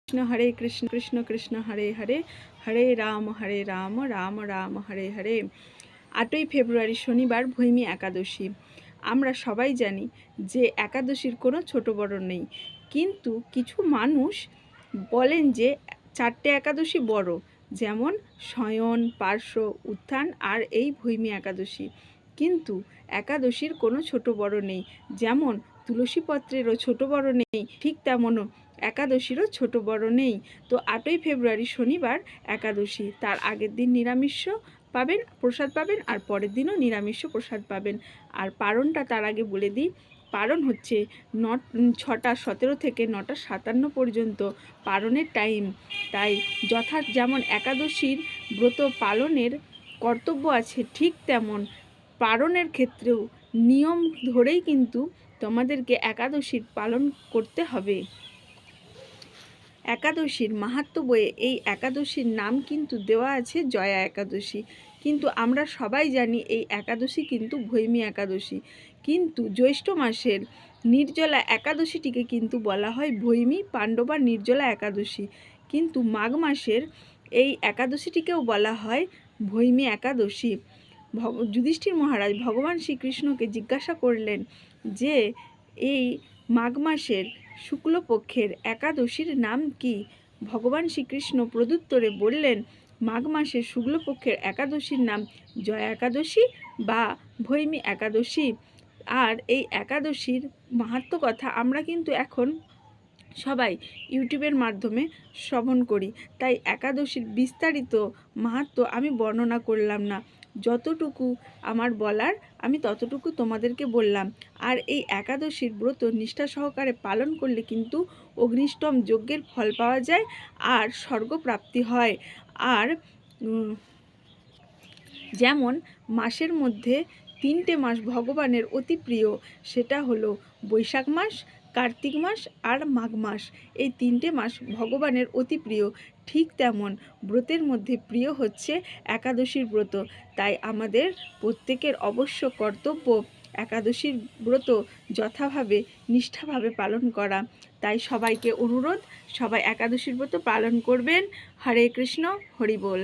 কৃষ্ণ হরে কৃষ্ণ কৃষ্ণ কৃষ্ণ হরে হরে, হরে রাম রাম রাম হরে হরে। 8ই ফেব্রুয়ারি শনিবার ভৈমী একাদশী। আমরা সবাই জানি যে একাদশীর কোনো ছোট বড় নেই, কিন্তু কিছু মানুষ বলেন যে 4টে একাদশী বড়, যেমন শয়ন, পার্শ্ব, উত্থান আর এই ভৈমী একাদশী। কিন্তু একাদশীর কোনো ছোট বড় নেই, যেমন তুলসী পত্রেরও ছোট বড় নেই, ঠিক তেমনও একাদশীরও ছোট বড় নেই। তো 8ই ফেব্রুয়ারি শনিবার একাদশী, তার আগের দিন নিরামিষ পাবেন, প্রসাদ পাবেন, আর পরের দিনও নিরামিষ প্রসাদ পাবেন। আর পারণটা তার আগে বলে দিই, পারণ হচ্ছে 6টা 17 থেকে 9টা 57 পর্যন্ত পারণের টাইম। তাই যেমন একাদশীর ব্রত পালনের কর্তব্য আছে, ঠিক তেমন পারণের ক্ষেত্রেও নিয়ম ধরেই কিন্তু তোমাদেরকে একাদশীর পালন করতে হবে। একাদশীর মাহাত্ম্য বইয়ে এই একাদশীর নাম কিন্তু দেওয়া আছে জয়া একাদশী, কিন্তু আমরা সবাই জানি এই একাদশী কিন্তু ভৈমী একাদশী। কিন্তু জ্যৈষ্ঠ মাসের নির্জলা একাদশীটিকে কিন্তু বলা হয় ভৈমী পাণ্ডবা নির্জলা একাদশী, কিন্তু মাঘ মাসের এই একাদশীটিকেও বলা হয় ভৈমী একাদশী। যুধিষ্ঠির মহারাজ ভগবান শ্রীকৃষ্ণকে জিজ্ঞাসা করলেন যে এই মাঘ মাসের শুক্লপক্ষের একাদশীর নাম কি? ভগবান শ্রীকৃষ্ণ প্রত্যুত্তরে বললেন, মাঘ মাসের শুক্লপক্ষের একাদশীর নাম জয়া একাদশী বা ভৈমী একাদশী। আর এই একাদশীর মাহাত্ম্য কথা আমরা কিন্তু এখন সবাই ইউটিউবের মাধ্যমে শ্রবণ করি, তাই একাদশীর বিস্তারিত মাহাত্ম্য আমি বর্ণনা করলাম না। যতটুকু আমার বলার আমি ততটুকু তোমাদেরকে বললাম। আর এই একাদশীর ব্রত নিষ্ঠা সহকারে পালন করলে কিন্তু অগ্নিষ্টম যজ্ঞের ফল পাওয়া যায় আর স্বর্গপ্রাপ্তি হয়। আর যেমন মাসের মধ্যে 3টে মাস ভগবানের অতি প্রিয়, সেটা হলো বৈশাখ মাস, কার্তিক মাস আর মাঘ মাস। এই 3টে মাস ভগবানের অতি প্রিয়, ঠিক তেমন ব্রতের মধ্যে প্রিয় হচ্ছে একাদশীর ব্রত। তাই আমাদের প্রত্যেকের অবশ্য কর্তব্য একাদশীর ব্রত যথাভাবে নিষ্ঠাভাবে পালন করা। তাই সবাইকে অনুরোধ, সবাই একাদশীর ব্রত পালন করবেন। হরে কৃষ্ণ, হরি বল।